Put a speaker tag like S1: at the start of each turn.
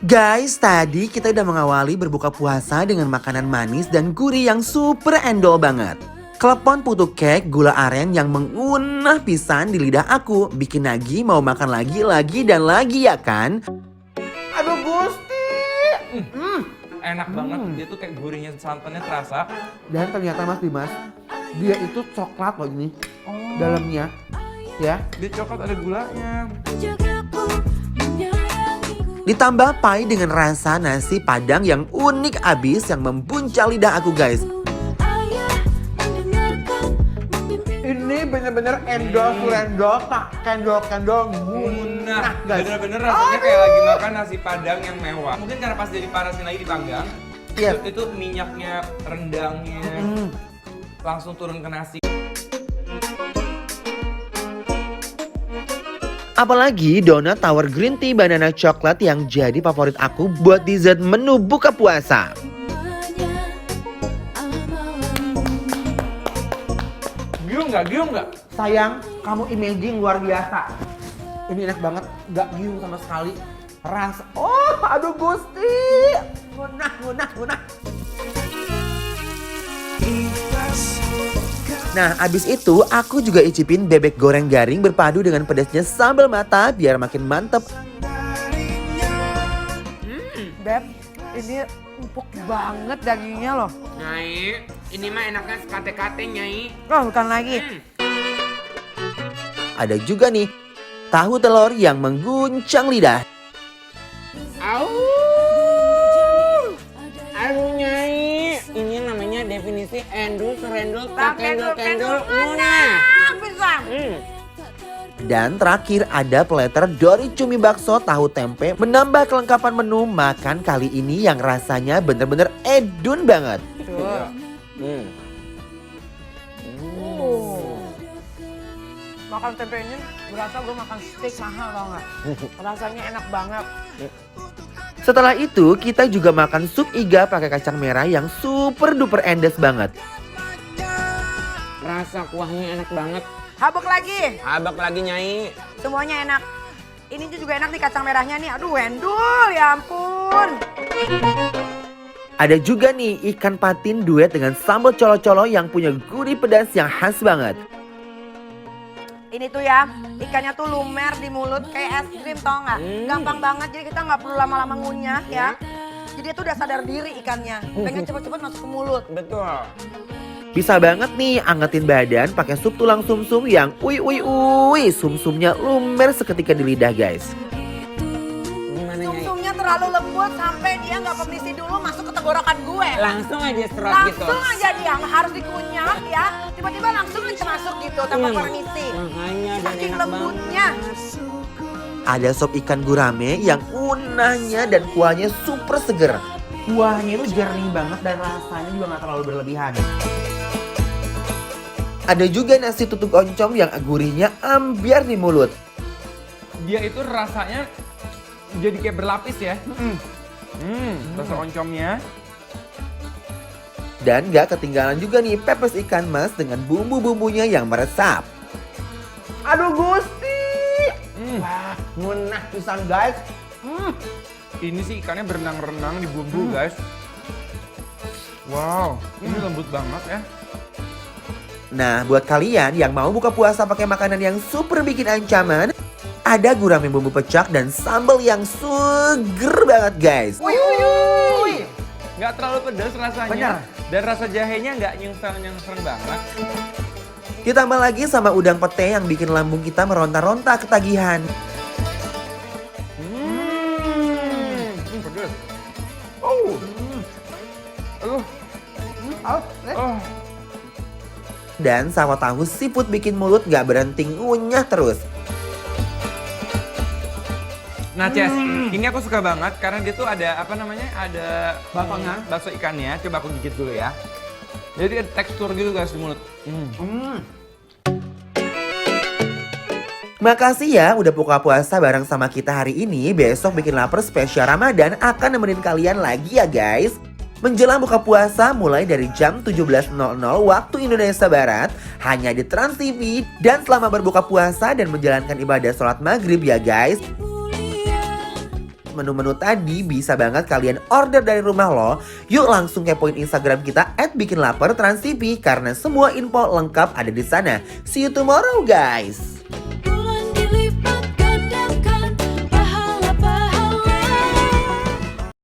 S1: Guys, tadi kita udah mengawali berbuka puasa dengan makanan manis dan gurih yang super endol banget. Klepon putu cake gula aren yang mengunah pisan di lidah aku. Bikin lagi mau makan lagi dan lagi ya kan? Aduh Gusti.
S2: Enak banget, dia tuh kayak gurihnya santannya terasa.
S1: Dan ternyata Mas Dimas, dia itu coklat loh ini. Dalamnya. Ya.
S2: Dia coklat ada gulanya.
S1: Ditambah pai dengan rasa nasi padang yang unik abis yang membuncah lidah aku guys. Ini bener-bener endol surendol, tak kendol
S2: Nah, bener-bener rasanya kayak lagi makan nasi padang yang mewah. Mungkin karena pas jadi parasin lagi dipanggang,
S1: Iya.
S2: itu minyaknya, rendangnya langsung turun ke nasi.
S1: Apalagi donat tower green tea banana coklat yang jadi favorit aku buat dessert menu buka puasa.
S2: Giung nggak?
S1: Sayang, kamu imaging luar biasa. Ini enak banget, gak giung sama sekali. Rasa, aduh Gusti. Gunah. Nah, abis itu aku juga icipin bebek goreng garing berpadu dengan pedasnya sambal mata biar makin mantep.
S3: Beb, ini empuk banget dagingnya loh.
S4: Nyai, ini mah enaknya sekate-kate Nyai.
S3: Oh, bukan lagi.
S1: Ada juga nih, tahu telur yang mengguncang lidah.
S4: Au. Aduh Nyai, ini namanya definisi endul serendul tak kendul munah.
S3: Pisang.
S1: Dan terakhir ada platter dori cumi bakso tahu tempe menambah kelengkapan menu makan kali ini yang rasanya bener-bener edun banget.
S3: Tuh. Makan tempe ini berasa gue makan steak mahal tau gak? Rasanya enak banget.
S1: Setelah itu kita juga makan sup iga pakai kacang merah yang super duper endes banget.
S4: Rasa kuahnya enak banget.
S3: Habuk lagi.
S4: Habak lagi Nyai.
S3: Semuanya enak. Ini juga enak nih kacang merahnya nih. Aduh wendul ya ampun.
S1: Ada juga nih ikan patin duet dengan sambal colo-colo yang punya gurih pedas yang khas banget.
S3: Ini tuh ya, ikannya tuh lumer di mulut kayak es krim tau gak? Gampang banget, jadi kita gak perlu lama-lama ngunyah ya. Jadi dia tuh udah sadar diri ikannya, pengen cepet-cepet masuk ke mulut.
S4: Betul.
S1: Bisa banget nih angetin badan pakai sup tulang sumsum yang sumsumnya lumer seketika di lidah guys.
S4: Gimana Nyai?
S3: Sumsumnya terlalu lembut sampai dia gak permisi dulu masuk ke tenggorokan gue.
S4: Langsung aja serot gitu.
S3: Langsung aja dia, nggak harus dikunyah ya. Tiba-tiba langsung aja masuk gitu tanpa permisi.
S4: Makanya dan
S3: Saking
S4: enak
S3: lembutnya.
S4: banget.
S1: Ada sop ikan gurame yang unahnya dan kuahnya super seger. Kuahnya itu jernih banget dan rasanya juga gak terlalu berlebihan. Ada juga nasi tutuk oncom yang gurihnya ambiar di mulut.
S2: Dia itu rasanya jadi kayak berlapis ya. Rasa oncomnya.
S1: Dan gak ketinggalan juga nih pepes ikan mas dengan bumbu-bumbunya yang meresap. Aduh Gusti. Wah, ngunah pisan guys.
S2: Ini sih ikannya berenang-renang di bumbu guys. Wow, ini lembut banget ya.
S1: Nah, buat kalian yang mau buka puasa pakai makanan yang super bikin ancaman, ada gurame bumbu pecak dan sambal yang seger banget guys.
S2: Nggak terlalu pedas rasanya.
S1: Benar.
S2: Dan rasa jahenya nggak nyengsel banget.
S1: Ditambah lagi sama udang pete yang bikin lambung kita meronta-ronta ketagihan.
S2: Pedas.
S1: Dan sama tahu seafood bikin mulut gak berhenti ngunyah terus.
S2: Nah Ces, ini aku suka banget karena dia tuh ada apa namanya, ada bakso ikannya. Coba aku gigit dulu ya. Jadi ada tekstur gitu guys di mulut.
S1: Makasih ya udah buka puasa bareng sama kita hari ini. Besok bikin lapar spesial Ramadan akan nemenin kalian lagi ya guys. Menjelang buka puasa mulai dari jam 17.00 waktu Indonesia Barat hanya di Trans TV dan selama berbuka puasa dan menjalankan ibadah sholat maghrib ya guys. menu-menu tadi bisa banget kalian order dari rumah lo. Yuk langsung kepoin Instagram kita @bikinlaper_trans_tv karena semua info lengkap ada di sana. See you tomorrow guys.